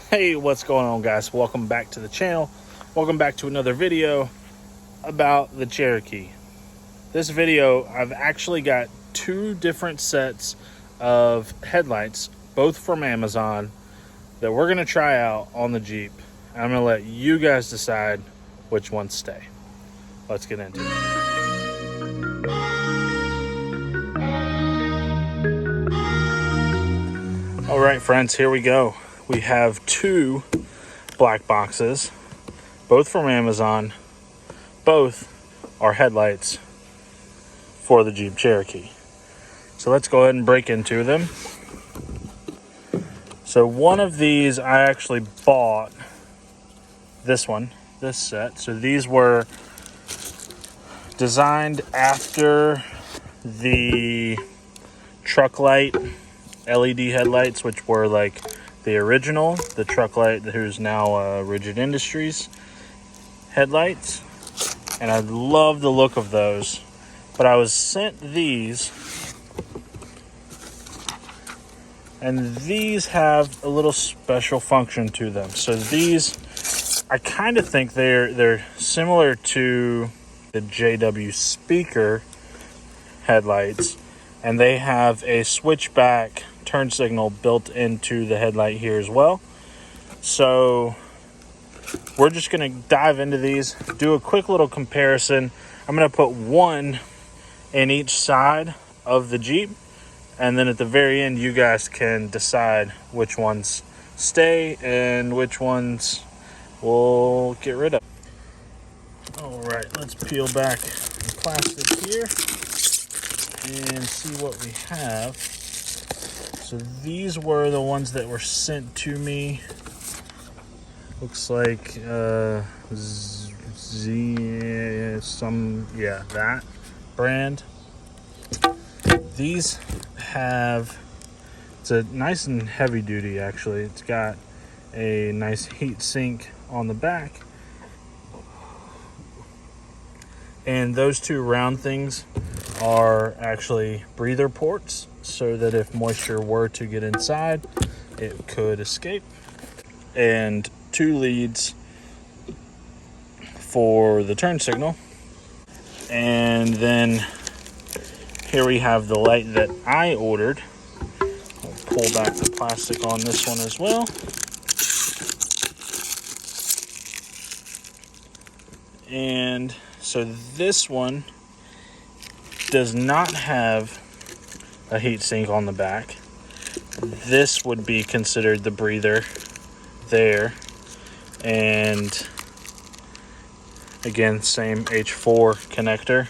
Hey, what's going on, guys? Welcome back to the channel. Welcome back to another video about the Cherokee. This video, I've actually got two different sets of headlights, both from Amazon, that we're going to try out on the Jeep. I'm going to let you guys decide which ones stay. Let's get into it. All right, friends, here we go. We have two black boxes, both from Amazon. Both are headlights for the Jeep Cherokee. So let's go ahead and break into them. So one of these I actually bought, this set. So these were designed after the truck light LED headlights, which were like the original, the truck light who's now Rigid Industries headlights. And I love the look of those. But I was sent these, and these have a little special function to them. So these, I kind of think they're similar to the JW speaker headlights, and they have a switchback turn signal built into the headlight here as well. So we're just going to dive into these, do a quick little comparison. I'm going to put one in each side of the Jeep, and then at the very end you guys can decide which ones stay and which ones we'll get rid of. All right, let's peel back the plastic here and see what we have. So these were the ones that were sent to me. Looks like that brand. These have, it's a nice and heavy duty actually. It's got a nice heat sink on the back. And those two round things are actually breather ports, so that if moisture were to get inside, it could escape. And two leads for the turn signal. And then here we have the light that I ordered. I'll pull back the plastic on this one as well. And so this one does not have a heat sink on the back. This would be considered the breather there. And again, same H4 connector.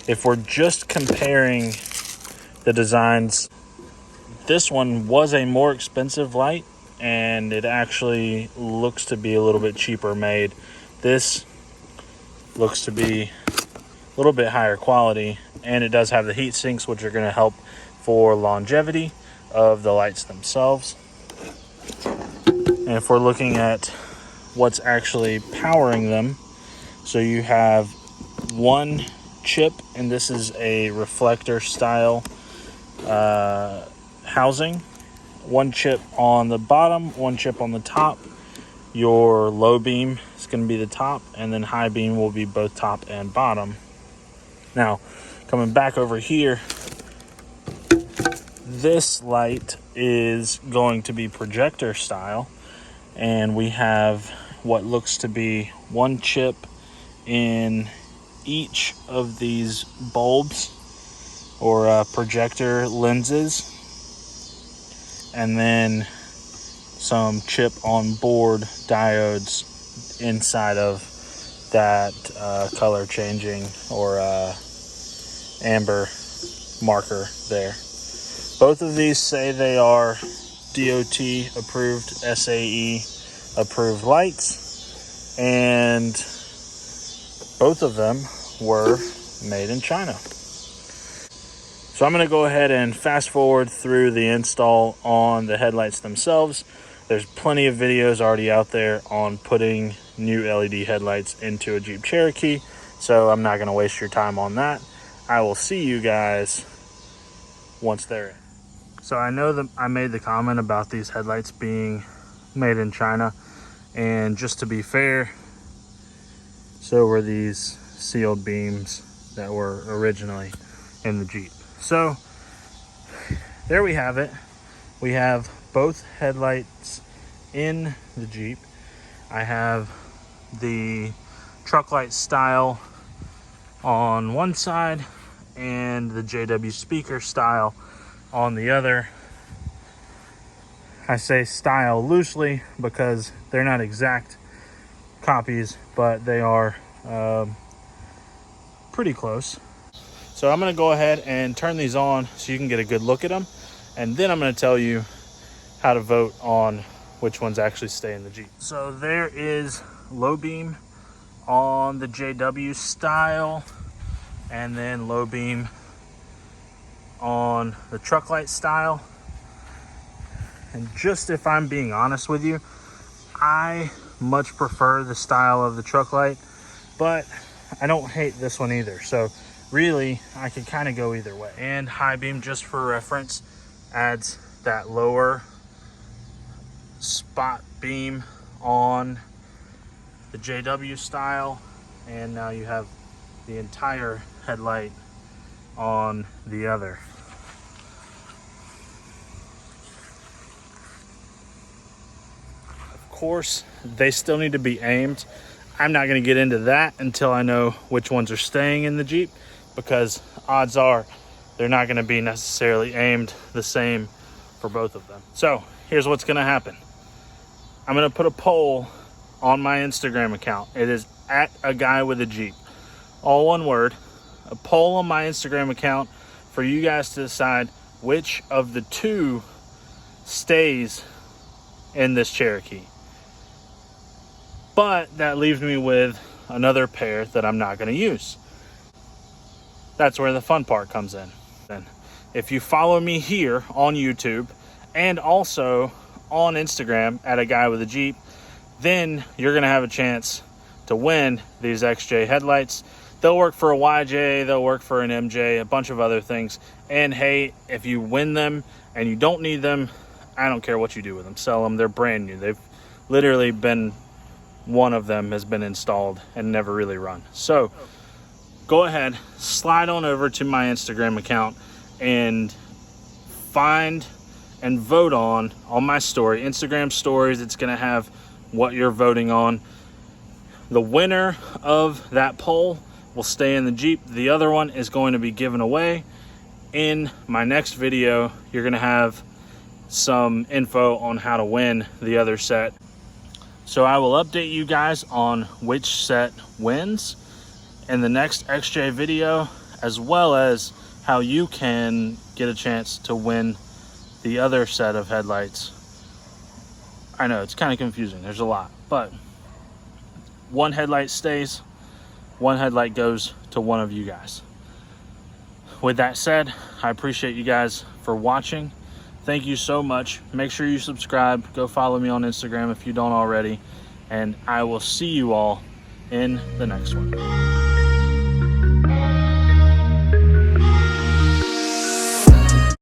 If we're just comparing the designs, this one was a more expensive light, and it actually looks to be a little bit cheaper made. This looks to be a little bit higher quality, and it does have the heat sinks, which are going to help for longevity of the lights themselves. And if we're looking at what's actually powering them, so you have one chip, and this is a reflector style housing. One chip on the bottom, one chip on the top. Your low beam is going to be the top, and then high beam will be both top and bottom. Now, coming back over here, this light is going to be projector style, and we have what looks to be one chip in each of these bulbs or projector lenses, and then some chip on board diodes inside of that color changing or amber marker there. Both of these say they are DOT approved, SAE approved lights, and both of them were made in China. So I'm going to go ahead and fast forward through the install on the headlights themselves. There's plenty of videos already out there on putting new LED headlights into a Jeep Cherokee, so I'm not going to waste your time on that. I will see you guys once they're in. So I know that I made the comment about these headlights being made in China. And just to be fair, so were these sealed beams that were originally in the Jeep. So there we have it. We have both headlights in the Jeep. I have the truck light style on one side and the JW speaker style on the other. I say style loosely because they're not exact copies, but they are pretty close. So I'm going to go ahead and turn these on so you can get a good look at them, and then I'm going to tell you how to vote on which ones actually stay in the Jeep. So there is low beam on the JW style, and then low beam on the truck light style. And just if I'm being honest with you, I much prefer the style of the truck light, but I don't hate this one either. So really, I could kind of go either way. And high beam, just for reference, adds that lower spot beam on the JW style, and now you have the entire headlight on the other. Of course, they still need to be aimed. I'm not going to get into that until I know which ones are staying in the Jeep, because odds are they're not going to be necessarily aimed the same for both of them. So here's what's going to happen. I'm going to put a poll on my Instagram account. It is at a guy with a Jeep, all one word. A poll on my Instagram account for you guys to decide which of the two stays in this Cherokee. But that leaves me with another pair that I'm not going to use. That's where the fun part comes in. Then, if you follow me here on YouTube and also on Instagram at a guy with a Jeep, then you're going to have a chance to win these XJ headlights. They'll work for a YJ, they'll work for an MJ, a bunch of other things. And hey, if you win them and you don't need them, I don't care what you do with them. Sell them, they're brand new. They've literally been, one of them has been installed and never really run. So go ahead, slide on over to my Instagram account and find and vote on my story, Instagram stories. It's gonna have what you're voting on. The winner of that poll will stay in the Jeep. The other one is going to be given away. In my next video, you're gonna have some info on how to win the other set. So I will update you guys on which set wins in the next XJ video, as well as how you can get a chance to win the other set of headlights. I know it's kind of confusing, there's a lot, but one headlight stays, one headlight goes to one of you guys. With that said, I appreciate you guys for watching. Thank you so much. Make sure you subscribe. Go follow me on Instagram if you don't already. And I will see you all in the next one.